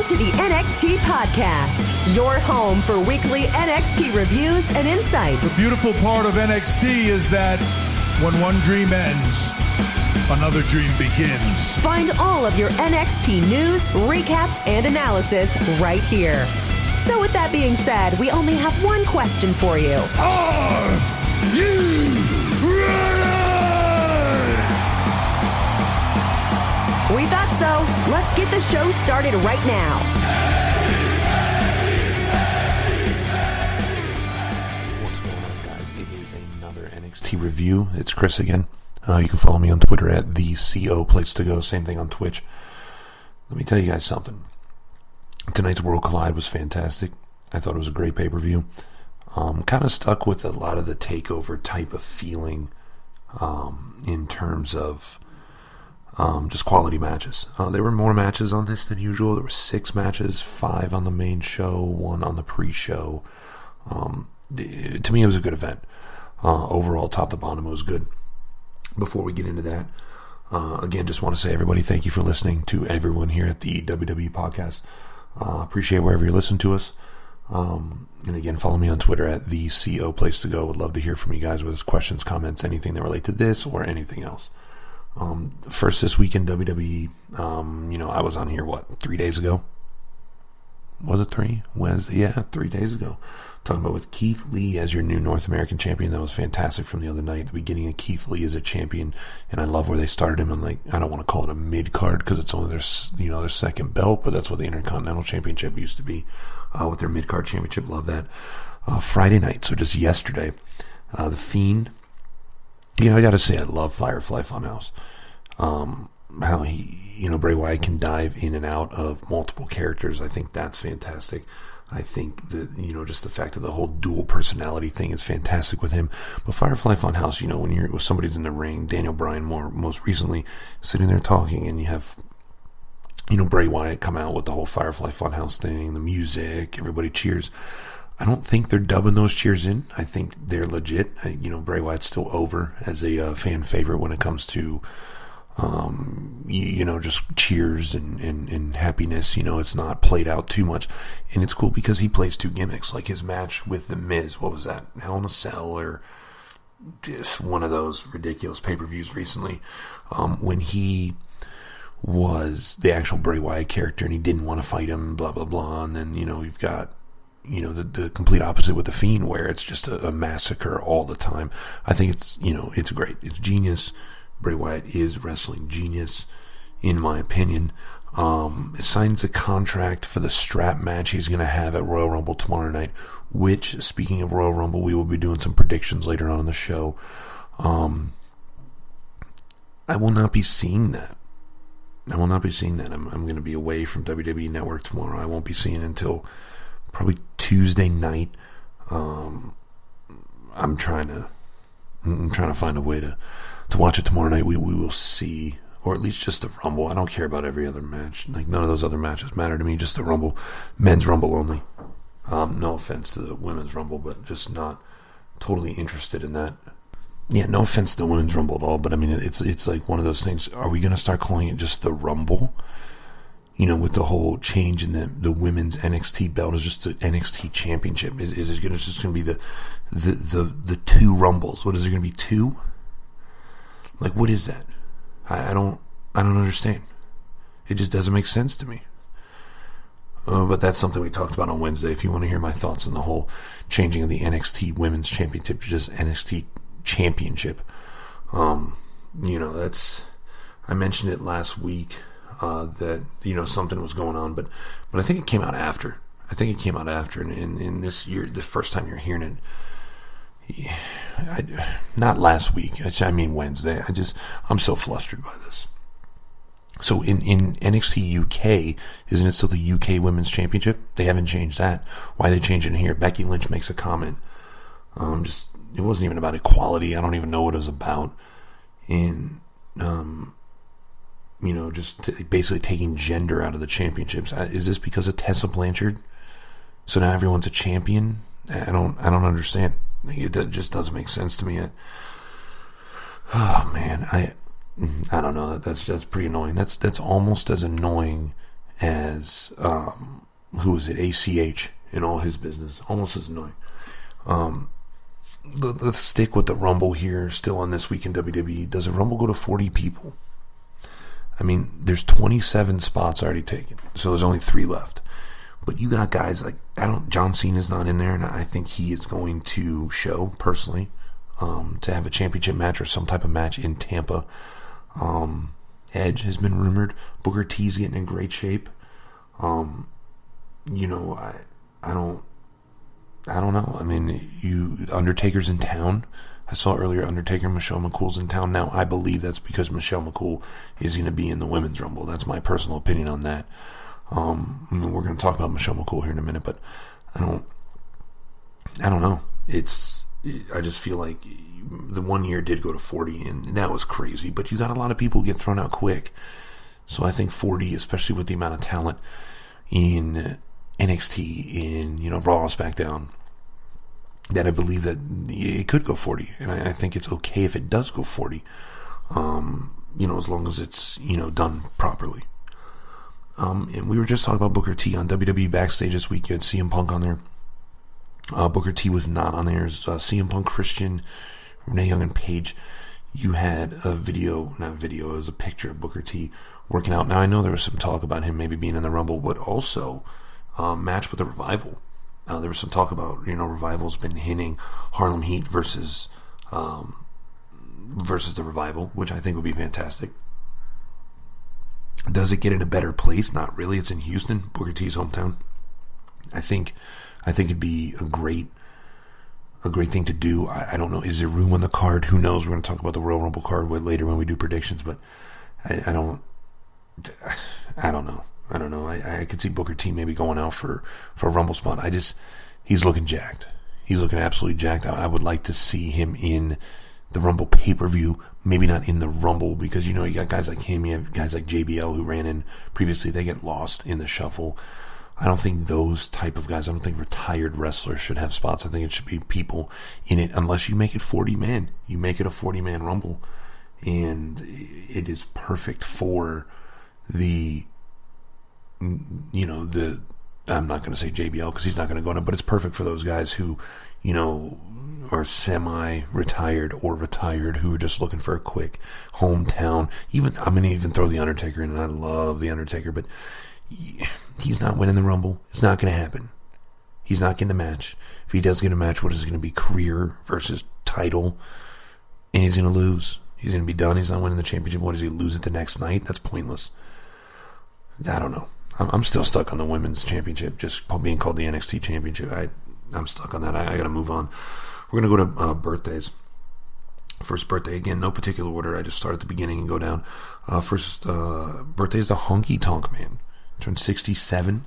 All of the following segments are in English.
Welcome to the NXT Podcast, your home for weekly NXT reviews and insight. The beautiful part of NXT is that when one dream ends, another dream begins. Find all of your NXT news, recaps, and analysis right here. So with that being said, we only have one question for you. Are you ready? We thought so. Let's get the show started right now. What's going on, guys? It is another NXT review. It's Chris again. You can follow me on Twitter at the CO Place to Go. Same thing on Twitch. Let me tell you guys something. Tonight's World Collide was fantastic. I thought it was a great pay-per-view. Kind of stuck with a lot of the takeover type of feeling in terms of just quality matches. There were more matches on this than usual. There were 6 matches, 5 on the main show, 1 on the pre-show. To me, it was a good event. Overall, top to bottom, it was good. Before we get into that, again, just want to say, everybody, thank you for listening to everyone here at the WWE Podcast. Appreciate wherever you listen to us. And again, follow me on Twitter at the CO Place to Go. Would love to hear from you guys with questions, comments, anything that relate to this or anything else. First this week in WWE, I was on here, 3 days ago? Was it 3? 3 days ago. Talking about with Keith Lee as your new North American champion. That was fantastic from the other night. The beginning of Keith Lee as a champion, and I love where they started him on, I don't want to call it a mid-card because it's only their second belt, but that's what the Intercontinental Championship used to be with their mid-card championship. Love that. Friday night, so just yesterday, The Fiend. I gotta say, I love Firefly Funhouse. How he, Bray Wyatt can dive in and out of multiple characters. I think that's fantastic. I think that, just the fact of the whole dual personality thing is fantastic with him. But Firefly Funhouse, when somebody's in the ring, Daniel Bryan most recently, sitting there talking, and you have, Bray Wyatt come out with the whole Firefly Funhouse thing, the music, everybody cheers. I don't think they're dubbing those cheers in. I think they're legit. Bray Wyatt's still over as a fan favorite when it comes to, just cheers and happiness. It's not played out too much. And it's cool because he plays 2 gimmicks. Like his match with The Miz, what was that? Hell in a Cell, or just one of those ridiculous pay-per-views recently, when he was the actual Bray Wyatt character and he didn't want to fight him, blah, blah, blah. And then, you've got the complete opposite with The Fiend, where it's just a massacre all the time. I think it's, it's great. It's genius. Bray Wyatt is wrestling genius, in my opinion. Signs a contract for the strap match he's going to have at Royal Rumble tomorrow night, which, speaking of Royal Rumble, we will be doing some predictions later on in the show. I will not be seeing that. I'm going to be away from WWE Network tomorrow. I won't be seeing it until probably Tuesday night. I'm trying to find a way to watch it tomorrow night. We will see, or at least just the Rumble. I don't care about every other match. None of those other matches matter to me. Just the Rumble, men's Rumble only. No offense to the women's Rumble, but just not totally interested in that. Yeah, no offense to the women's Rumble at all, but I mean, it's like one of those things. Are we going to start calling it just the Rumble? With the whole change in the women's NXT belt is just the NXT Championship. Is it just going to be the 2 Rumbles? What is it going to be, 2? Like, what is that? I don't understand. It just doesn't make sense to me. But that's something we talked about on Wednesday. If you want to hear my thoughts on the whole changing of the NXT Women's Championship to just NXT Championship, that's. I mentioned it last week. That something was going on, but I think it came out after. And in this year, the first time you're hearing it, not last week. I mean Wednesday. I'm so flustered by this. So in NXT UK, isn't it still the UK Women's Championship? They haven't changed that. Why are they changing it here? Becky Lynch makes a comment. It wasn't even about equality. I don't even know what it was about. Basically taking gender out of the championships. Is this because of Tessa Blanchard? So now everyone's a champion? I don't understand. It just doesn't make sense to me. Oh man, I don't know. That's pretty annoying. That's almost as annoying as, who is it, ACH in all his business. Almost as annoying. Let's stick with the Rumble here, still on This Week in WWE. Does a Rumble go to 40 people? I mean, there's 27 spots already taken, so there's only 3 left. But you got guys like, John Cena's not in there, and I think he is going to show, personally, to have a championship match or some type of match in Tampa. Edge has been rumored. Booker T's getting in great shape. I don't know. I mean, Undertaker's in town. I saw earlier Undertaker and Michelle McCool's in town. Now, I believe that's because Michelle McCool is going to be in the Women's Rumble. That's my personal opinion on that. We're going to talk about Michelle McCool here in a minute, but I don't know. I just feel like the 1 year did go to 40, and that was crazy. But you got a lot of people get thrown out quick. So I think 40, especially with the amount of talent in NXT, in Raw, SmackDown, that I believe that it could go 40, and I think it's okay if it does go 40. As long as it's done properly. And we were just talking about Booker T on WWE Backstage this week. You had CM Punk on there. Booker T was not on there. It was CM Punk, Christian, Renee Young, and Paige. You had a it was a picture of Booker T working out. Now, I know there was some talk about him maybe being in the Rumble, but also match with the Revival. There was some talk about, Revival's been hinting Harlem Heat versus the Revival, which I think would be fantastic. Does it get in a better place? Not really. It's in Houston, Booker T's hometown. I think it'd be a great thing to do. I don't know. Is there room on the card? Who knows? We're going to talk about the Royal Rumble card later when we do predictions, but I don't know. I could see Booker T maybe going out for a Rumble spot. He's looking jacked. He's looking absolutely jacked. I would like to see him in the Rumble pay-per-view, maybe not in the Rumble, because you got guys like him, you have guys like JBL who ran in previously, they get lost in the shuffle. I don't think those type of guys, I don't think retired wrestlers should have spots. I think it should be people in it, unless you make it 40-man. You make it a 40-man Rumble, and it is perfect for the, I'm not going to say JBL because he's not going to go in it, but it's perfect for those guys who, are semi-retired or retired, who are just looking for a quick hometown. I'm going to even throw The Undertaker in, and I love The Undertaker, but he's not winning the Rumble. It's not going to happen. He's not getting a match. If he does get a match, what is it going to be? Career versus title, and he's going to lose. He's going to be done. He's not winning the championship. What, does he lose it the next night? That's pointless. I don't know. I'm still stuck on the women's championship, just being called the NXT championship. I'm stuck on that. I got to move on. We're going to go to birthdays. First birthday, again, no particular order. I just start at the beginning and go down. First birthday is the Honky Tonk Man. Turned 67.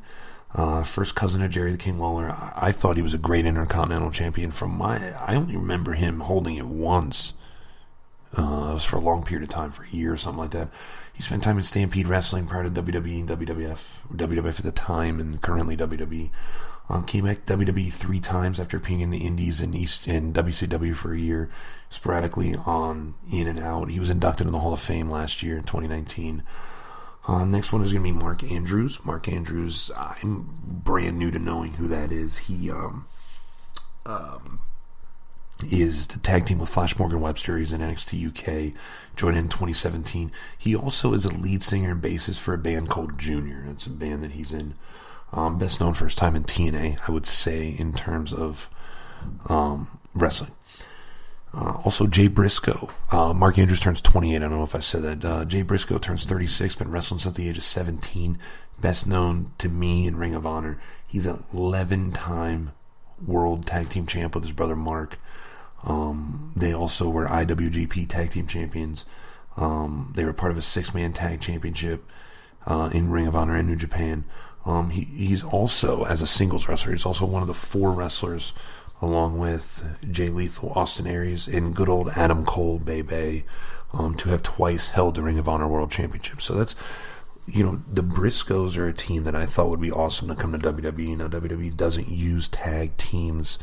First cousin of Jerry the King Lawler. I thought he was a great Intercontinental Champion. I only remember him holding it once. It was for a long period of time, for a year or something like that. He spent time in Stampede Wrestling prior to WWE and WWF. WWF at the time and currently WWE. Came back to WWE 3 times after appearing in the Indies and WCW for a year, sporadically in and out. He was inducted in the Hall of Fame last year in 2019. Next one is going to be Mark Andrews. Mark Andrews, I'm brand new to knowing who that is. He is the tag team with Flash Morgan Webster. He's in NXT UK, joined in 2017. He also is a lead singer and bassist for a band called Junior. It's a band that he's in. Best known for his time in TNA, I would say, in terms of wrestling. Also, Jay Briscoe. Mark Andrews turns 28. I don't know if I said that. Jay Briscoe turns 36, been wrestling since the age of 17. Best known to me in Ring of Honor. He's an 11-time World Tag Team Champ with his brother Mark. They also were IWGP Tag Team Champions. They were part of a 6-man tag championship in Ring of Honor in New Japan. He's also, as a singles wrestler, he's also one of the 4 wrestlers, along with Jay Lethal, Austin Aries, and good old Adam Cole, Bay, to have twice held the Ring of Honor World Championship. So that's, the Briscoes are a team that I thought would be awesome to come to WWE. Now, WWE doesn't use tag teams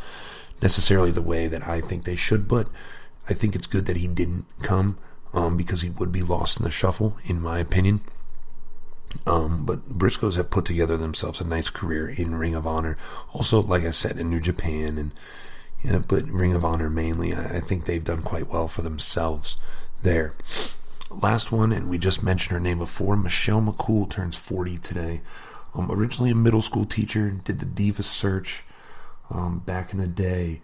necessarily the way that I think they should, but I think it's good that he didn't come, because he would be lost in the shuffle, in my opinion. But Briscoes have put together themselves a nice career in Ring of Honor. Also, like I said, in New Japan, and but Ring of Honor mainly, I think they've done quite well for themselves there. Last one, and we just mentioned her name before, Michelle McCool turns 40 today. Originally a middle school teacher, did the Diva Search back in the day.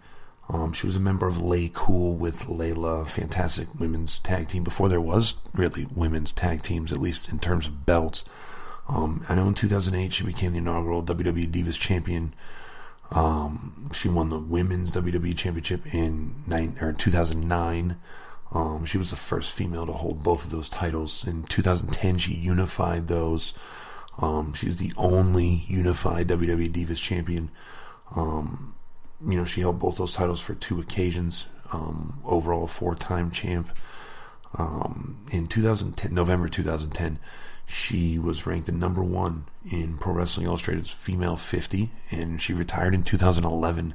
She was a member of Lay Cool with Layla, fantastic women's tag team before there was really women's tag teams, at least in terms of belts. I know in 2008 she became the inaugural WWE Divas Champion. She won the Women's WWE Championship in 2009. She was the first female to hold both of those titles. In 2010, she unified those. She was the only unified WWE Divas Champion. She held both those titles for 2 occasions. Overall, a 4-time champ. In 2010, November 2010, she was ranked the number 1 in Pro Wrestling Illustrated's Female 50, and she retired in 2011.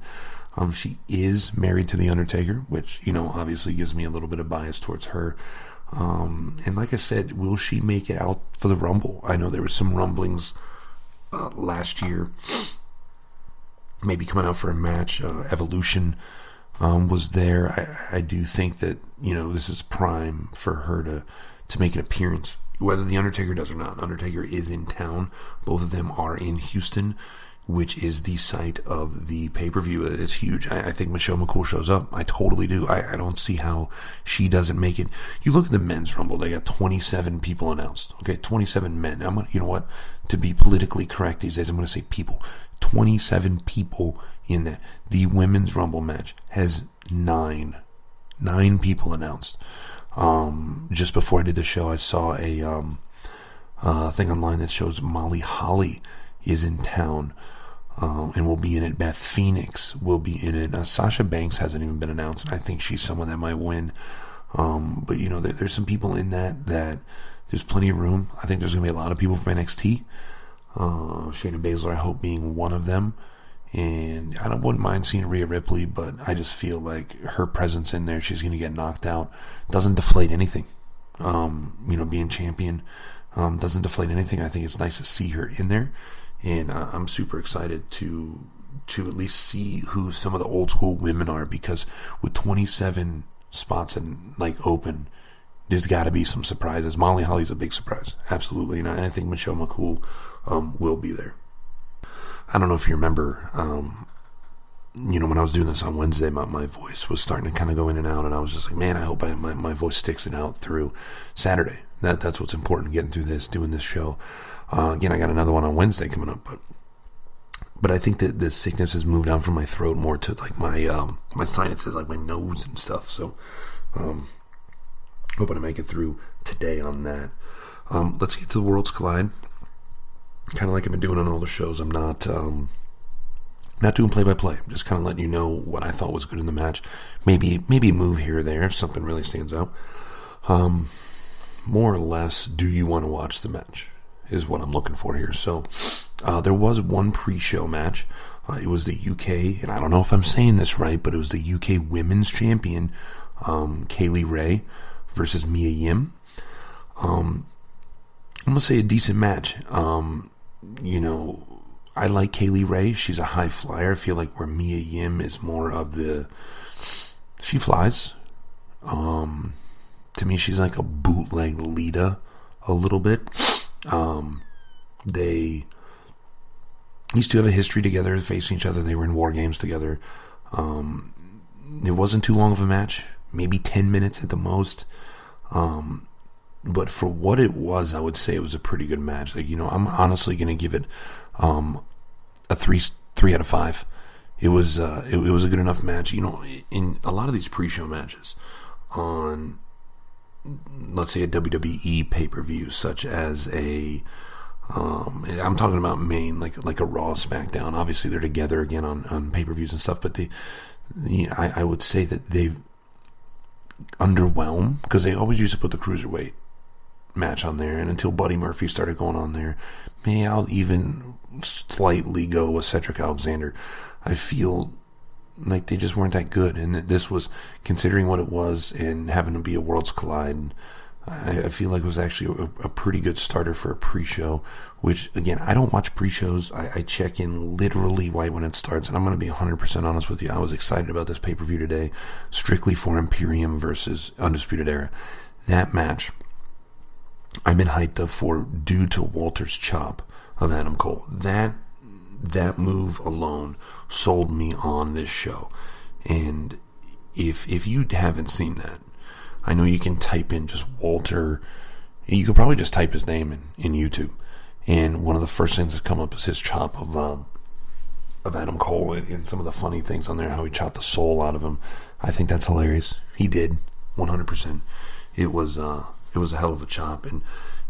She is married to The Undertaker, which, obviously gives me a little bit of bias towards her. And like I said, will she make it out for the Rumble? I know there was some rumblings last year, maybe coming out for a match. Evolution was there. I do think that, this is prime for her to make an appearance. Whether The Undertaker does or not, Undertaker is in town. Both of them are in Houston, which is the site of the pay-per-view. It's huge. I think Michelle McCool shows up. I totally do. I don't see how she doesn't make it. You look at the men's Rumble, they got 27 people announced. Okay, 27 men. you know what? To be politically correct these days, I'm going to say people. 27 people in that. The women's Rumble match has 9 people announced. Just before I did the show, I saw a thing online that shows Molly Holly is in town, and will be in it. Beth Phoenix will be in it. Sasha Banks hasn't even been announced, and I think she's someone that might win. But there's some people in that there's plenty of room. I think there's going to be a lot of people from NXT. Shayna Baszler, I hope, being one of them. And I wouldn't mind seeing Rhea Ripley, but I just feel like her presence in there, she's going to get knocked out. Doesn't deflate anything. Being champion doesn't deflate anything. I think it's nice to see her in there. And I'm super excited to at least see who some of the old school women are, because with 27 spots open, there's got to be some surprises. Molly Holly's a big surprise, absolutely, and I think Michelle McCool will be there. I don't know if you remember, when I was doing this on Wednesday, my voice was starting to kind of go in and out, and I was just like, man, I hope my voice sticks it out through Saturday. That's what's important, getting through this, doing this show. Again, I got another one on Wednesday coming up, but I think that the sickness has moved down from my throat more to my sinuses, my nose and stuff. So, hoping to make it through today on that. Let's get to the Worlds Collide. Kind of like I've been doing on all the shows. I'm not doing play-by-play. I'm just kind of letting you know what I thought was good in the match. Maybe a move here or there if something really stands out. More or less, do you want to watch the match is what I'm looking for here. So there was one pre-show match. It was the UK, and I don't know if I'm saying this right, but it was the UK Women's Champion, Kaylee Ray versus Mia Yim. I'm going to say a decent match. I like Kaylee Ray. She's a high flyer. I feel like where Mia Yim is more of she flies. To me, she's like a bootleg Lita a little bit. They used to have a history together, facing each other. They were in War Games together. It wasn't too long of a match, maybe 10 minutes at the most. But for what it was, I would say it was a pretty good match. I'm honestly going to give it a 3 out of 5. It was a good enough match. In a lot of these pre-show matches on, let's say, a WWE pay-per-view, such as I'm talking about main, like a Raw, SmackDown. Obviously, they're together again on pay-per-views and stuff, but I would say that they've underwhelmed, because they always used to put the Cruiserweight match on there, and until Buddy Murphy started going on there, I'll even slightly go with Cedric Alexander. I feel like they just weren't that good, and this was, considering what it was and having to be a Worlds Collide, I feel like it was actually a pretty good starter for a pre-show, which, again, I don't watch pre-shows. I check in literally right when it starts, and I'm going to be 100% honest with you. I was excited about this pay-per-view today, strictly for Imperium versus Undisputed Era. That match, I've been hyped up for due to Walter's chop of Adam Cole. That move alone sold me on this show. And if you haven't seen that, I know you can type in just Walter. You could probably just type his name in YouTube. And one of the first things that come up is his chop of Adam Cole, and some of the funny things on there, how he chopped the soul out of him. I think that's hilarious. He did, 100%. It was a hell of a chop, and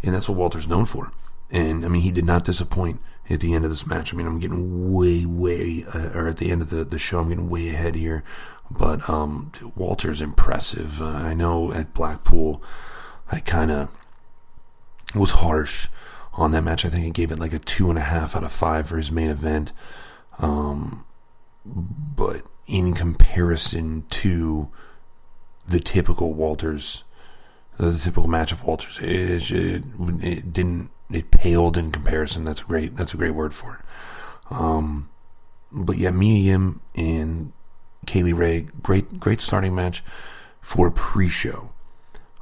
that's what Walter's known for. And, I mean, he did not disappoint at the end of this match. I mean, I'm getting way, or at the end of the show, I'm getting way ahead here. But Walter's impressive. I know at Blackpool, I kind of was harsh on that match. I think I gave it like a 2.5 out of 5 for his main event. But in comparison to the typical Walters, the typical match of Walters, it paled in comparison. That's a great word for it. But yeah, Mia Yim and Kaylee Ray, great starting match for a pre-show.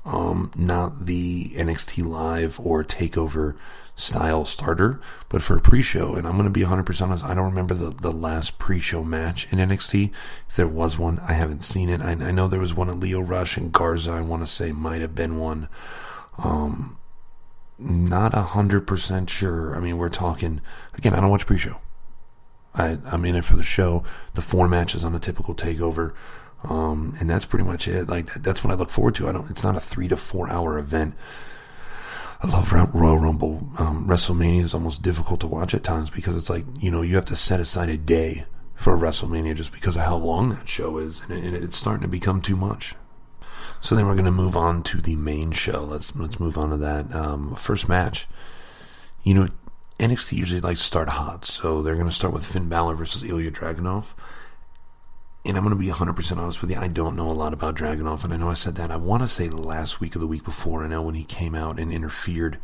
Not the NXT Live or TakeOver style starter, but for a pre-show. And I'm going to be 100% honest, I don't remember the last pre-show match in NXT. If there was one, I haven't seen it. I know there was one at Lio Rush and Garza, I want to say might have been one. Not 100% sure. I mean, we're talking, again, I don't watch pre-show. I'm in it for the show, the 4 matches on a typical TakeOver, and that's pretty much it. Like, that's what I look forward to. It's not a 3 to 4 hour event. I love Royal Rumble. WrestleMania is almost difficult to watch at times because it's like, you have to set aside a day for a WrestleMania just because of how long that show is, and it's starting to become too much. So then we're going to move on to the main show. Let's move on to that. First match. NXT usually likes to start hot, so they're going to start with Finn Balor versus Ilya Dragunov. And I'm going to be 100% honest with you, I don't know a lot about Dragunov, and I know I said that, I want to say last week or the week before, I know when he came out and interfered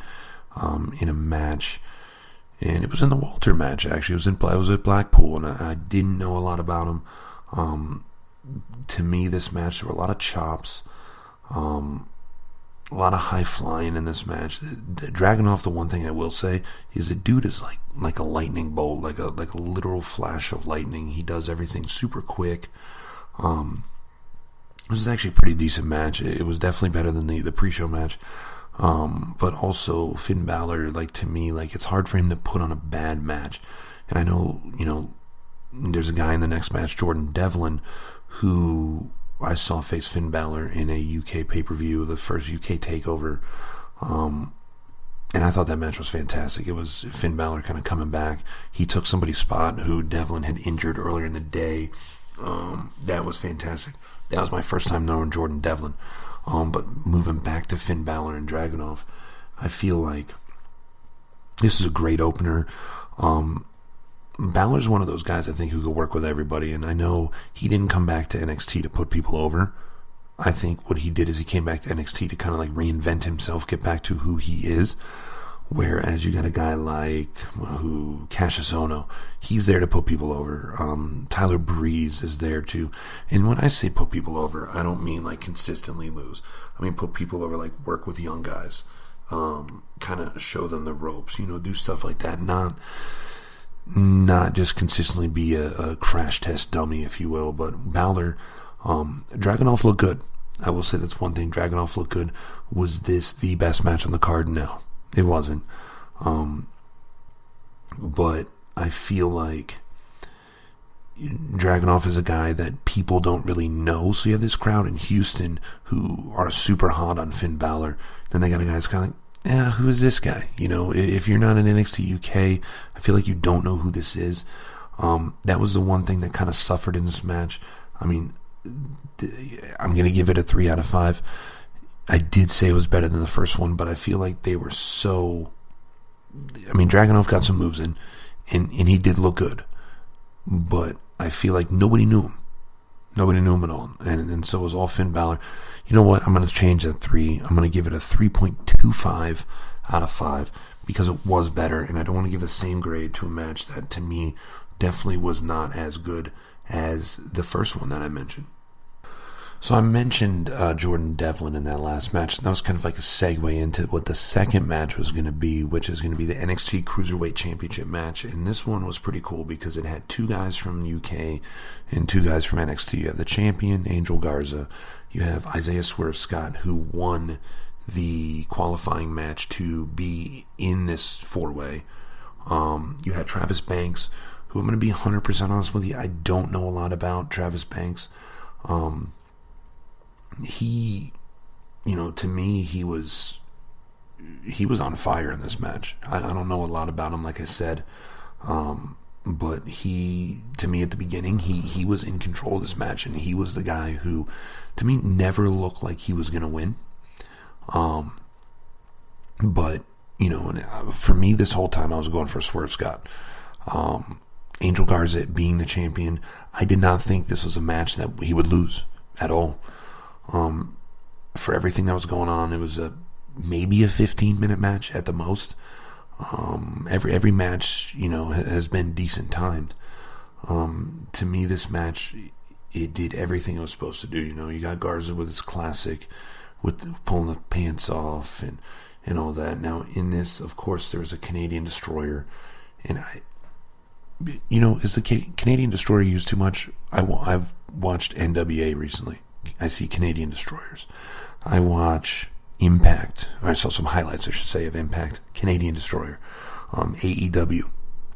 in a match, and it was in the Walter match, actually. It was at Blackpool, and I didn't know a lot about him. To me, this match, there were a lot of chops, a lot of high flying in this match. Dragunov, the one thing I will say is the dude is like a lightning bolt, like a literal flash of lightning. He does everything super quick. It was actually a pretty decent match. It was definitely better than the pre-show match. But also Finn Balor, to me, it's hard for him to put on a bad match. And I know, there's a guy in the next match, Jordan Devlin, who I saw face Finn Balor in a UK pay-per-view, the first UK takeover, and I thought that match was fantastic. It was Finn Balor kind of coming back. He took somebody's spot who Devlin had injured earlier in the day. That was fantastic. That was my first time knowing Jordan Devlin. But moving back to Finn Balor and Dragunov, I feel like this is a great opener. Balor's one of those guys, I think, who could work with everybody, and I know he didn't come back to NXT to put people over. I think what he did is he came back to NXT to kind of reinvent himself, get back to who he is, whereas you got a guy like Cassius Ohno, he's there to put people over. Tyler Breeze is there to, and when I say put people over, I don't mean consistently lose. I mean put people over, work with young guys, kind of show them the ropes, do stuff like that, not just consistently be a crash test dummy, if you will. But Balor, Dragunov looked good. I will say that's one thing. Dragunov looked good. Was this the best match on the card? No, it wasn't. But I feel like Dragunov is a guy that people don't really know. So you have this crowd in Houston who are super hot on Finn Balor. Then they got a guy that's kind of who is this guy? If you're not in NXT UK, I feel like you don't know who this is. That was the one thing that kind of suffered in this match. I mean, I'm going to give it a 3 out of 5. I did say it was better than the first one, but I feel like they were so... I mean, Dragunov got some moves in, and he did look good. But I feel like nobody knew him. Nobody knew him at all. And so was all Finn Balor. You know what? I'm going to change that 3. I'm going to give it a 3.25 out of 5 because it was better. And I don't want to give the same grade to a match that, to me, definitely was not as good as the first one that I mentioned. So I mentioned Jordan Devlin in that last match. That was kind of like a segue into what the second match was going to be, which is going to be the NXT Cruiserweight Championship match. And this one was pretty cool because it had 2 guys from the UK and 2 guys from NXT. You have the champion, Angel Garza. You have Isaiah Swerve Scott, who won the qualifying match to be in this 4-way. You had Travis Banks, who I'm going to be 100% honest with you, I don't know a lot about Travis Banks. He, to me, he was on fire in this match. I don't know a lot about him, like I said, but to me at the beginning, he was in control of this match, and he was the guy who, to me, never looked like he was going to win. But, for me, this whole time I was going for Swerve Scott. Angel Garza being the champion, I did not think this was a match that he would lose at all. For everything that was going on, it was maybe a 15-minute match at the most. Every match, has been decent timed. To me, this match, it did everything it was supposed to do. You got Garza with his classic, with pulling the pants off and all that. Now, in this, of course, there's a Canadian Destroyer, and is the Canadian Destroyer used too much? I've watched NWA recently. I see Canadian Destroyers. I watch Impact. I saw some highlights, I should say, of Impact. Canadian Destroyer. AEW.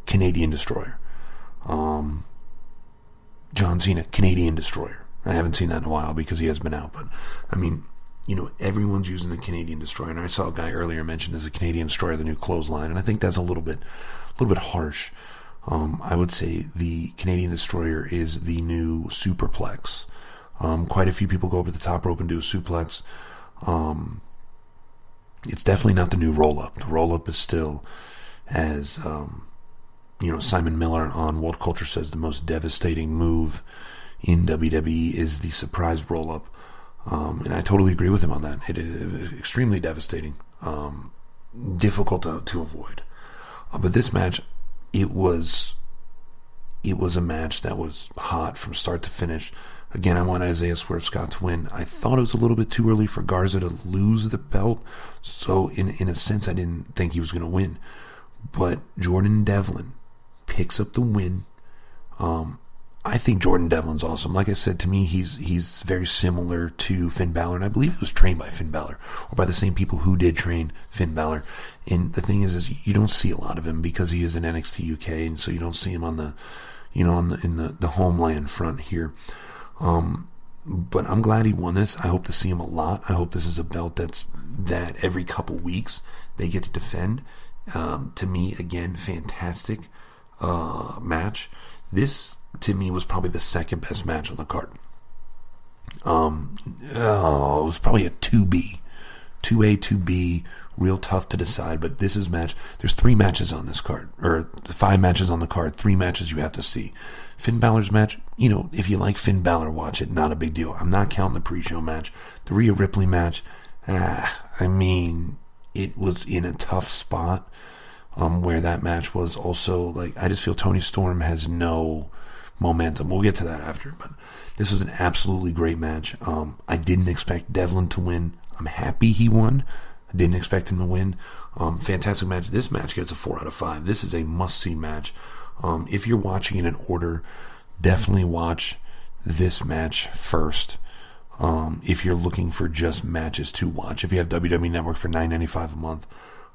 Canadian Destroyer. John Cena. Canadian Destroyer. I haven't seen that in a while because he has been out. But, everyone's using the Canadian Destroyer. And I saw a guy earlier mention as a Canadian Destroyer, the new clothesline. And I think that's a little bit harsh. I would say the Canadian Destroyer is the new Superplex. Quite a few people go up at the top rope and do a suplex. It's definitely not the new roll-up. The roll-up is still, as Simon Miller on World Culture says, the most devastating move in WWE is the surprise roll-up. And I totally agree with him on that. It is extremely devastating. Difficult to avoid. But this match, it was a match that was hot from start to finish. Again, I want Isaiah Swerve Scott to win. I thought it was a little bit too early for Garza to lose the belt, so in a sense, I didn't think he was going to win. But Jordan Devlin picks up the win. I think Jordan Devlin's awesome. Like I said, to me, he's very similar to Finn Balor, and I believe he was trained by Finn Balor, or by the same people who did train Finn Balor. And the thing is you don't see a lot of him because he is in NXT UK, and so you don't see him on the, in the homeland front here. But I'm glad he won this. I hope to see him a lot. I hope this is a belt that every couple weeks they get to defend. To me, again, fantastic match. This, to me, was probably the second best match on the card. It was probably a 2B. 2A, 2B, real tough to decide, but this is match. There's 3 matches on this card, or 5 matches on the card, 3 matches you have to see. Finn Balor's match, if you like Finn Balor, watch it, not a big deal. I'm not counting the pre-show match. The Rhea Ripley match, it was in a tough spot, where that match was also, I just feel Toni Storm has no momentum. We'll get to that after, but this was an absolutely great match. I didn't expect Devlin to win. I'm happy he won. I didn't expect him to win. Fantastic match. This match gets a 4 out of 5. This is a must-see match. If you're watching it in order, definitely watch this match first. If you're looking for just matches to watch. If you have WWE Network for $9.95 a month,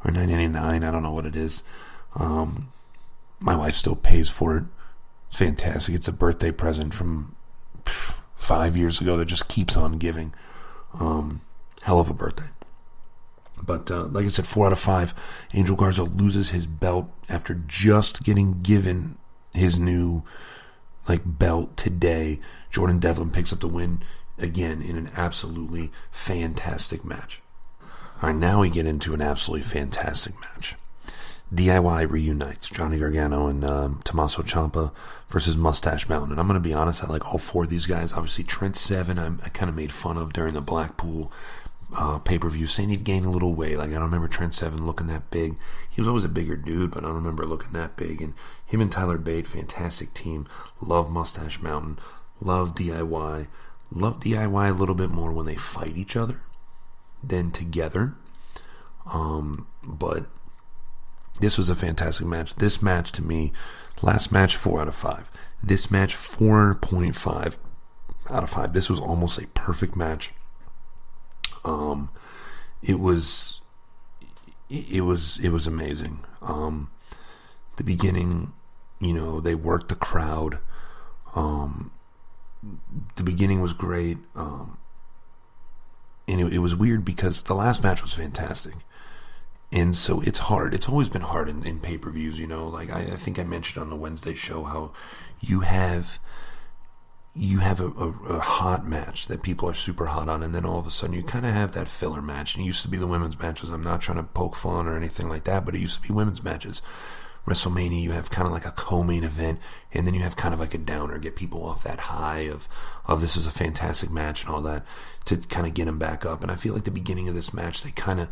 or $9.99, I don't know what it is. My wife still pays for it. It's fantastic. It's a birthday present from 5 years ago that just keeps on giving. Hell of a birthday. But like I said, 4 out of 5. Angel Garza loses his belt after just getting given his new belt today. Jordan Devlin picks up the win again in an absolutely fantastic match. All right, now we get into an absolutely fantastic match. DIY reunites Johnny Gargano and Tommaso Ciampa versus Mustache Mountain. And I'm going to be honest, I like all four of these guys. Obviously, Trent Seven, I kind of made fun of during the Blackpool pay-per-view, saying he'd gained a little weight. Like, I don't remember Trent Seven looking that big. He was always a bigger dude, but I don't remember looking that big. And him and Tyler Bate, fantastic team. Love Mustache Mountain. Love DIY. Love DIY a little bit more when they fight each other than together. But this was a fantastic match. This match, to me, last match, 4 out of 5. This match, 4.5 out of 5. This was almost a perfect match. It was amazing. The beginning, they worked the crowd. The beginning was great. And it was weird because the last match was fantastic. And so it's hard. It's always been hard in pay-per-views, Like I think I mentioned on the Wednesday show how you have a hot match that people are super hot on, and then all of a sudden you kind of have that filler match. And it used to be the women's matches. I'm not trying to poke fun or anything like that, but it used to be women's matches. WrestleMania, you have kind of like a co-main event, and then you have kind of like a downer, get people off that high of this is a fantastic match and all that, to kind of get them back up. And I feel like the beginning of this match, they kind of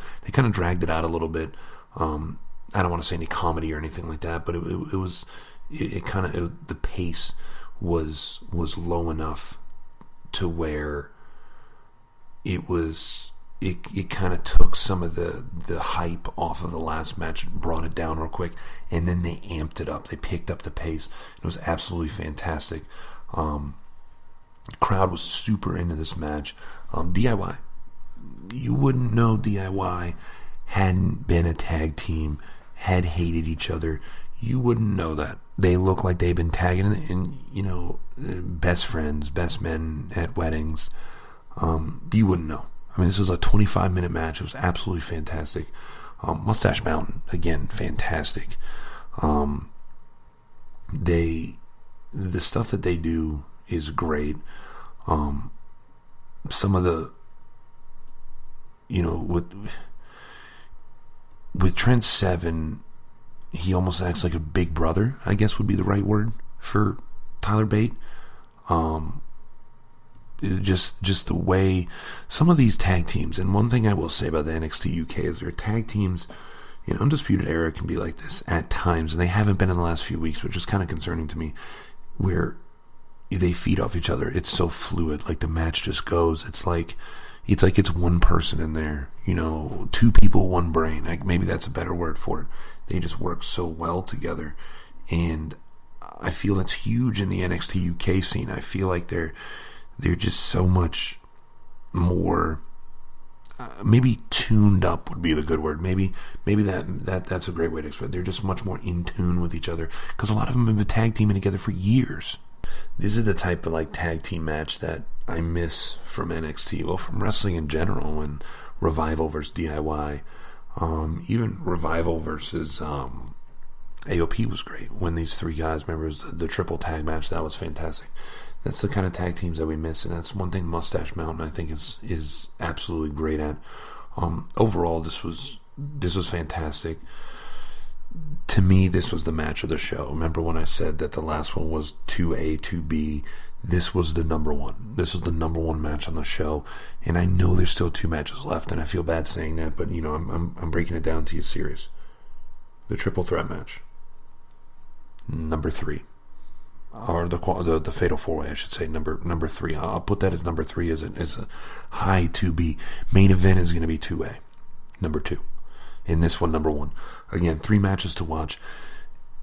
dragged it out a little bit. I don't want to say any comedy or anything like that, but the pace was low enough to where it kind of took some of the hype off of the last match, brought it down real quick, and then they amped it up. They picked up the pace. It was absolutely fantastic. The crowd was super into this match. DIY, you wouldn't know DIY hadn't been a tag team, had hated each other. You wouldn't know that. They look like they've been tagging and best friends, best men at weddings. You wouldn't know. I mean, this was a 25-minute match. It was absolutely fantastic. Mustache Mountain, again, fantastic. The stuff that they do is great. Some of the, with Trent Seven, he almost acts like a big brother, I guess would be the right word for Tyler Bate. Just the way some of these tag teams, and one thing I will say about the NXT UK is their tag teams in Undisputed Era can be like this at times, and they haven't been in the last few weeks, which is kind of concerning to me, where they feed off each other. It's so fluid, like the match just goes. It's like it's one person in there, two people, one brain. Like, maybe that's a better word for it. They just work so well together, and I feel that's huge in the NXT UK scene. I feel like they're just so much more, maybe tuned up would be the good word. Maybe that's a great way to explain it. They're just much more in tune with each other, because a lot of them have been tag teaming together for years. This is the type of like tag team match that I miss from NXT, well, from wrestling in general, when Revival versus DIY, even Revival versus AOP was great. When these three guys, remember, it was the triple tag match, that was fantastic. That's the kind of tag teams that we miss, and that's one thing Mustache Mountain, I think, is absolutely great at. Overall, this was fantastic. To me, this was the match of the show. Remember when I said that the last one was 2A, 2B? This was the number one. This was the number one match on the show, and I know there's still 2 matches left, and I feel bad saying that, but I'm breaking it down to you serious. The triple threat match, number 3. Or the Fatal 4-Way, I should say, number 3. I'll put that as number 3 as a high 2B. Main event is going to be 2A, number 2. In this one, number 1. Again, 3 matches to watch.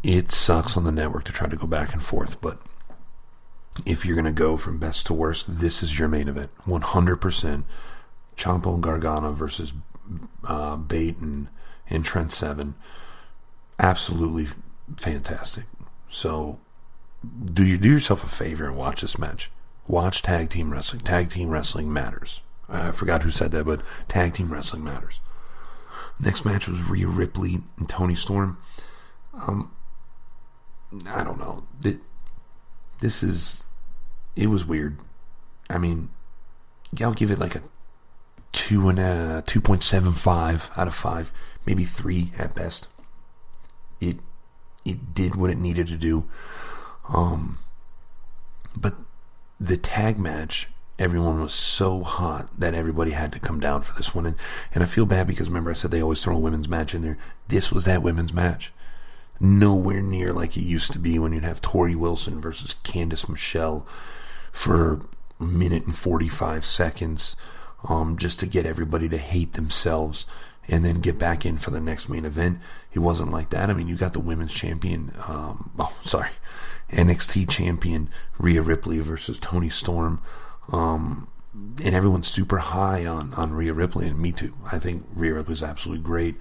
It sucks on the network to try to go back and forth, but if you're going to go from best to worst, this is your main event. 100%. Ciampa and Gargano versus Bate and Trent Seven. Absolutely fantastic. So do yourself a favor and watch this match. Watch tag team wrestling. Tag team wrestling matters. I forgot who said that, but tag team wrestling matters. Next match was Rhea Ripley and Toni Storm. I don't know. It was weird. I mean, I'll give it like a 2.75 out of 5, maybe 3 at best. it did what it needed to do. But the tag match, everyone was so hot that everybody had to come down for this one. And I feel bad because, remember, I said they always throw a women's match in there. This was that women's match. Nowhere near like it used to be when you'd have Tori Wilson versus Candice Michelle for a minute and 45 seconds, just to get everybody to hate themselves and then get back in for the next main event. It wasn't like that. I mean, you got the women's champion, NXT champion Rhea Ripley versus Toni Storm, and everyone's super high on Rhea Ripley, and me too. I think Rhea Ripley is absolutely great.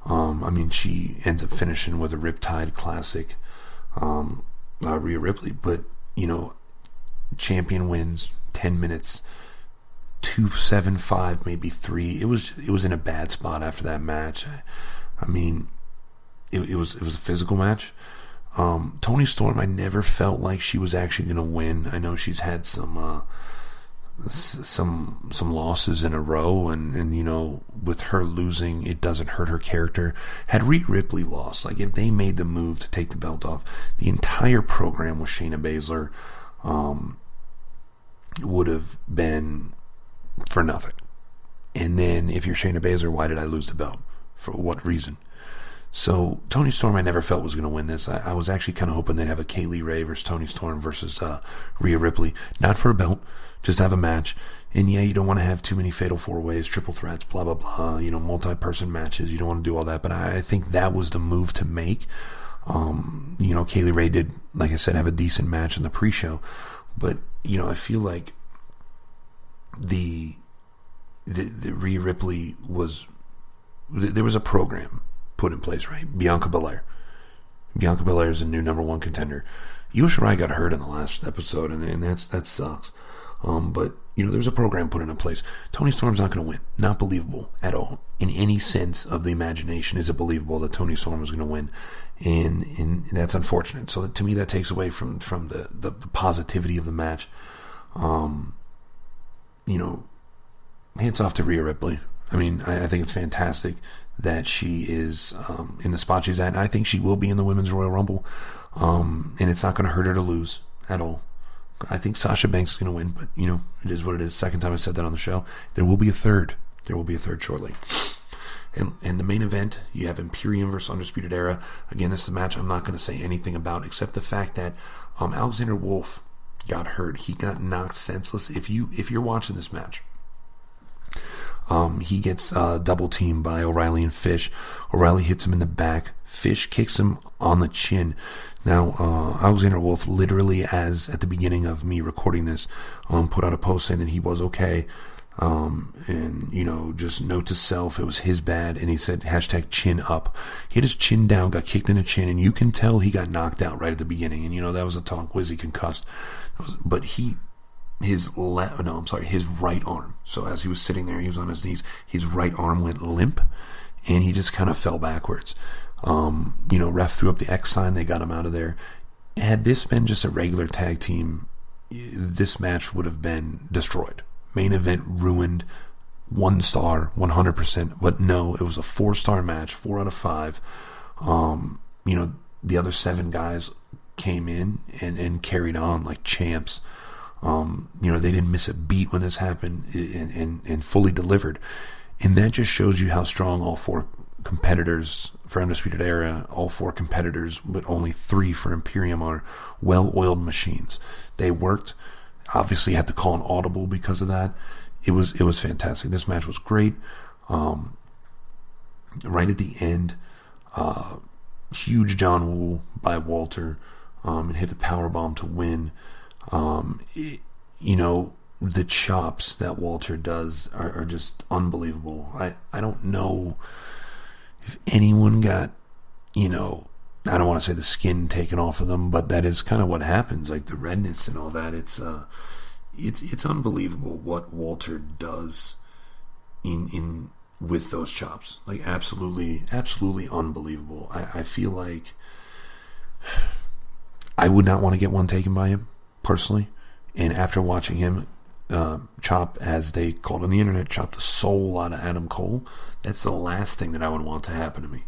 I mean, she ends up finishing with a Riptide Classic, Rhea Ripley, but, you know, champion wins, 10 minutes, 2-7-5, maybe 3. It was in a bad spot after that match. I mean, it was a physical match. Toni Storm, I never felt like she was actually going to win. I know she's had some losses in a row, and you know, with her losing, it doesn't hurt her character. Had Rhea Ripley lost, like if they made the move to take the belt off, the entire program with Shayna Baszler would have been for nothing. And then if you're Shayna Baszler, why did I lose the belt? For what reason? So Toni Storm, I never felt was going to win this. I was actually kind of hoping they'd have a Kaylee Ray versus Toni Storm versus Rhea Ripley, not for a belt, just have a match. And yeah, you don't want to have too many fatal 4-ways, triple threats, blah blah blah. You know, multi-person matches. You don't want to do all that. But I think that was the move to make. You know, Kaylee Ray did, like I said, have a decent match in the pre-show, but you know, I feel like the Rhea Ripley was, there was a program put in place, right? Bianca Belair is a new number 1 contender. Io Shirai got hurt in the last episode, and that sucks. But you know, there's a program put into place. Toni Storm's not going to win. Not believable at all. In any sense of the imagination, is it believable that Toni Storm was going to win? And that's unfortunate. So to me, that takes away from the positivity of the match. You know, hands off to Rhea Ripley. I mean, I think it's fantastic that she is in the spot she's at. And I think she will be in the Women's Royal Rumble. And it's not going to hurt her to lose at all. I think Sasha Banks is going to win, but, you know, it is what it is. Second time I said that on the show. There will be a third. There will be a third shortly. And the main event, you have Imperium versus Undisputed Era. Again, this is a match I'm not going to say anything about, except the fact that Alexander Wolf got hurt. He got knocked senseless. If you're watching this match, he gets double teamed by O'Reilly and Fish. O'Reilly hits him in the back. Fish kicks him on the chin. Now, Alexander Wolf, literally, as at the beginning of me recording this, put out a post saying that he was okay. And, you know, just note to self, it was his bad. And he said, #chin up. He had his chin down, got kicked in the chin, and you can tell he got knocked out right at the beginning. And, you know, that was a talk. Was he concussed? But his right arm. So as he was sitting there, he was on his knees. His right arm went limp, and he just kind of fell backwards. You know, ref threw up the X sign. They got him out of there. Had this been just a regular tag team, this match would have been destroyed. Main event ruined. 1 star, 100%. But no, it was a 4-star match, 4 out of 5. You know, the other 7 guys came in and carried on like champs. You know, they didn't miss a beat when this happened, and fully delivered. And that just shows you how strong all 4 competitors for Undisputed Era, all 4 competitors, but only 3 for Imperium, are well-oiled machines. They worked. Obviously had to call an audible because of that. It was fantastic. This match was great. Right at the end, huge John Woo by Walter, and hit the powerbomb to win. You know, the chops that Walter does are just unbelievable. I don't know if anyone got, you know, I don't want to say the skin taken off of them, but that is kind of what happens, like the redness and all that. It's unbelievable what Walter does in with those chops. Like absolutely unbelievable. I feel like I would not want to get one taken by him personally. And after watching him chop, as they called on the internet, chop the soul out of Adam Cole, that's the last thing that I would want to happen to me.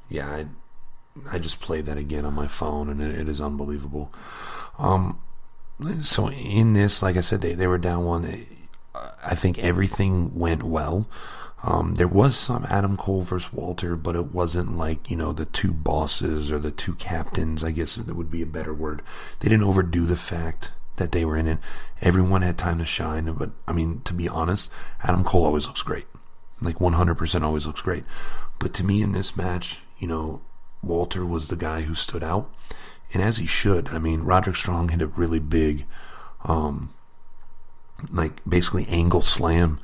Yeah, I just played that again on my phone, and it is unbelievable. So in this, like I said, they were down one. I think everything went well. There was some Adam Cole versus Walter, but it wasn't like, the two bosses or the two captains, I guess that would be a better word. They didn't overdo the fact that they were in it. Everyone had time to shine, but, to be honest, Adam Cole always looks great. Like 100% always looks great. But to me in this match, Walter was the guy who stood out, and as he should. Roderick Strong hit a really big, basically angle slam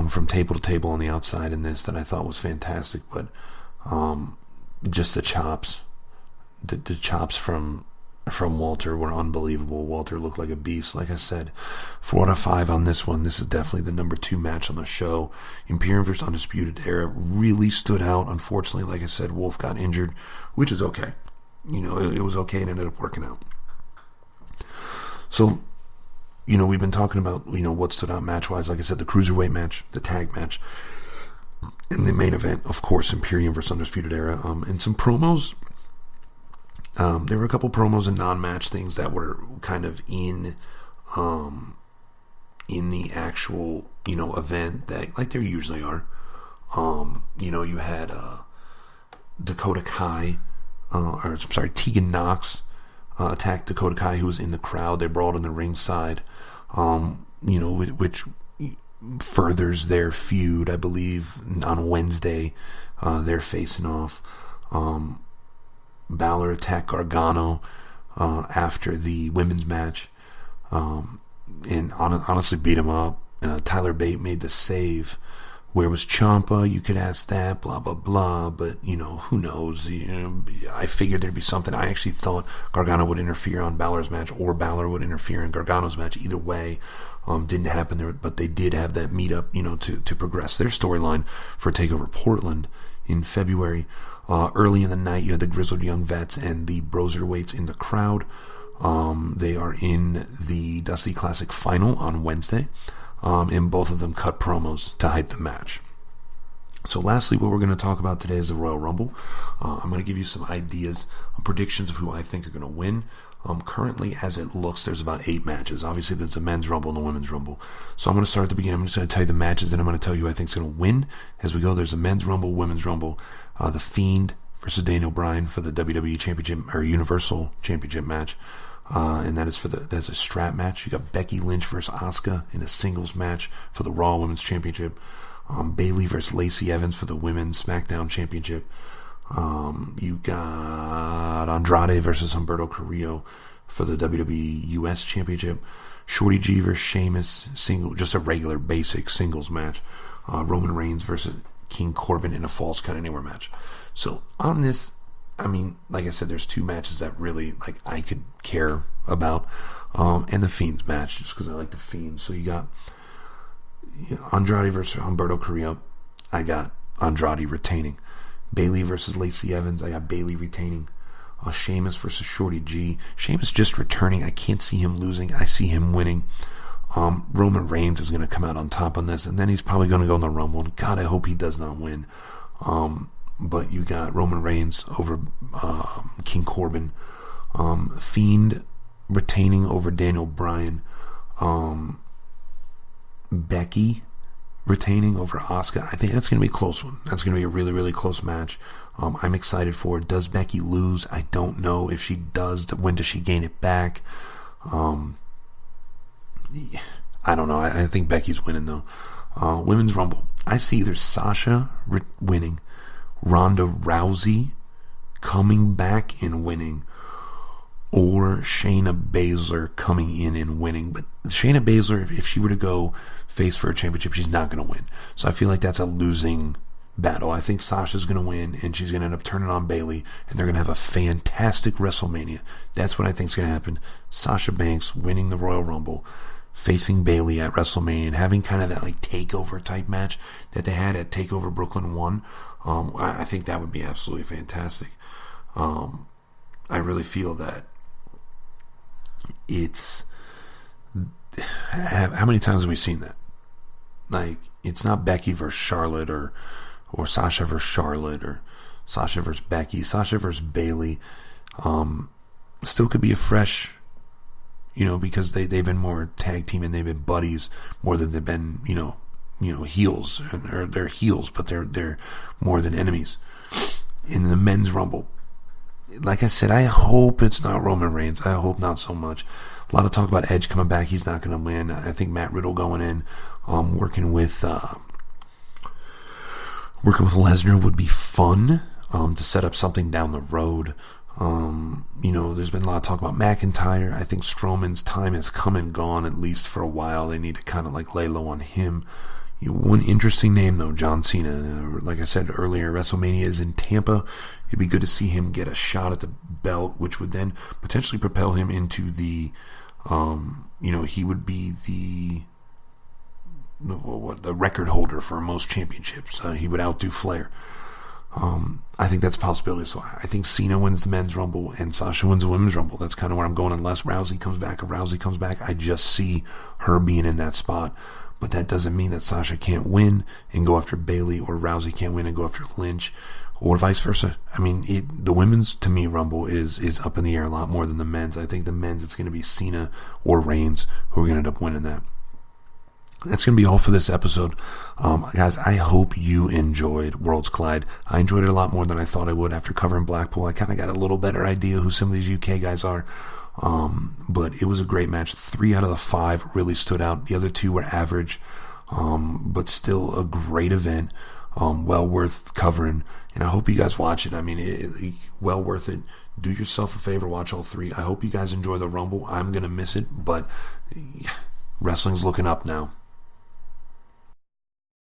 from table to table on the outside in this that I thought was fantastic. But just the chops, the chops from Walter were unbelievable. Walter looked like a beast. Like I said, 4 out of 5 on this one. This is definitely the number 2 match on the show. Imperium vs. Undisputed Era really stood out. Unfortunately, like I said, Wolf got injured, which is okay. It was okay. It ended up working out. So, we've been talking about, what stood out match-wise. Like I said, the Cruiserweight match, the tag match, and the main event, of course, Imperium vs. Undisputed Era. And some promos. There were a couple promos and non-match things that were kind of in the actual, event that, like there usually are. You had Dakota Kai, Tegan Knox attacked Dakota Kai, who was in the crowd. They brought in the ringside, which furthers their feud, I believe, on Wednesday. They're facing off. Balor attacked Gargano after the women's match, and honestly beat him up. Tyler Bate made the save. Where was Ciampa? You could ask that, blah, blah, blah, but, who knows? I figured there'd be something. I actually thought Gargano would interfere on Balor's match, or Balor would interfere in Gargano's match. Either way, didn't happen there, but they did have that meetup, to progress their storyline for TakeOver Portland in February. Early in the night, you had the Grizzled Young Vets and the Broserweights in the crowd. They are in the Dusty Classic final on Wednesday, and both of them cut promos to hype the match. So lastly, what we're going to talk about today is the Royal Rumble. I'm going to give you some ideas, predictions of who I think are going to win. Currently, as it looks, there's about 8 matches. Obviously, there's a men's rumble and a women's rumble. So I'm going to start at the beginning. I'm just going to tell you the matches, then I'm going to tell you who I think is going to win. As we go, there's a men's rumble, women's rumble. The Fiend versus Daniel Bryan for the WWE Championship, or Universal Championship match. And that's a strap match. You got Becky Lynch versus Asuka in a singles match for the Raw Women's Championship. Bayley versus Lacey Evans for the Women's SmackDown Championship. You got Andrade versus Humberto Carrillo for the WWE US Championship. Shorty G versus Sheamus, just a regular basic singles match. Roman Reigns versus King Corbin in a Falls Count Anywhere match. So on this, like I said, there's 2 matches that really I could care about, and the Fiend's match, just because I like the Fiend. So you got Andrade versus Humberto Carrillo. I got Andrade retaining. Bayley versus Lacey Evans. I got Bayley retaining. Sheamus versus Shorty G. Sheamus just returning. I can't see him losing. I see him winning. Roman Reigns is going to come out on top on this, and then he's probably going to go in the Rumble. And God, I hope he does not win. But you got Roman Reigns over King Corbin. Fiend retaining over Daniel Bryan. Becky retaining over Asuka. I think that's going to be a close one. That's going to be a really, really close match. I'm excited for it. Does Becky lose? I don't know. If she does, when does she gain it back? I don't know. I think Becky's winning, though. Women's Rumble. I see either Sasha winning, Ronda Rousey coming back and winning, or Shayna Baszler coming in and winning. But Shayna Baszler, if she were to go face for a championship, she's not going to win. So I feel like that's a losing battle. I think Sasha's going to win, and she's going to end up turning on Bayley, and they're going to have a fantastic WrestleMania. That's what I think is going to happen. Sasha Banks winning the Royal Rumble, facing Bayley at WrestleMania, and having kind of that takeover type match that they had at TakeOver Brooklyn 1. I think that would be absolutely fantastic. I really feel that it's... How many times have we seen that? It's not Becky versus Charlotte or Sasha versus Charlotte or Sasha versus Becky, Sasha versus Bayley. Still could be a fresh, because they've been more tag team and they've been buddies more than they've been, heels, or they're heels, but they're more than enemies. In the men's Rumble, like I said, I hope it's not Roman Reigns. I hope not so much. A lot of talk about Edge coming back. He's not going to win. I think Matt Riddle going in, working with Lesnar would be fun, to set up something down the road. There's been a lot of talk about McIntyre. I think Strowman's time has come and gone, at least for a while. They need to kind of lay low on him. One interesting name, though, John Cena. Like I said earlier, WrestleMania is in Tampa. It'd be good to see him get a shot at the belt, which would then potentially propel him into the, he would be the record holder for most championships. He would outdo Flair. I think that's a possibility. So I think Cena wins the men's Rumble and Sasha wins the women's Rumble. That's kind of where I'm going. Unless Rousey comes back. If Rousey comes back, I just see her being in that spot. But that doesn't mean that Sasha can't win and go after Bayley, or Rousey can't win and go after Lynch, or vice versa. I mean, the women's, to me, Rumble is up in the air a lot more than the men's. I think the men's, it's going to be Cena or Reigns who are going to end up winning that. That's going to be all for this episode. Guys, I hope you enjoyed Worlds Collide. I enjoyed it a lot more than I thought I would after covering Blackpool. I kind of got a little better idea who some of these UK guys are. But it was a great match. 3 out of the 5 really stood out. The other 2 were average, but still a great event. Well worth covering. And I hope you guys watch it. I mean, well worth it. Do yourself a favor, watch all 3. I hope you guys enjoy the Rumble. I'm going to miss it, but wrestling's looking up now.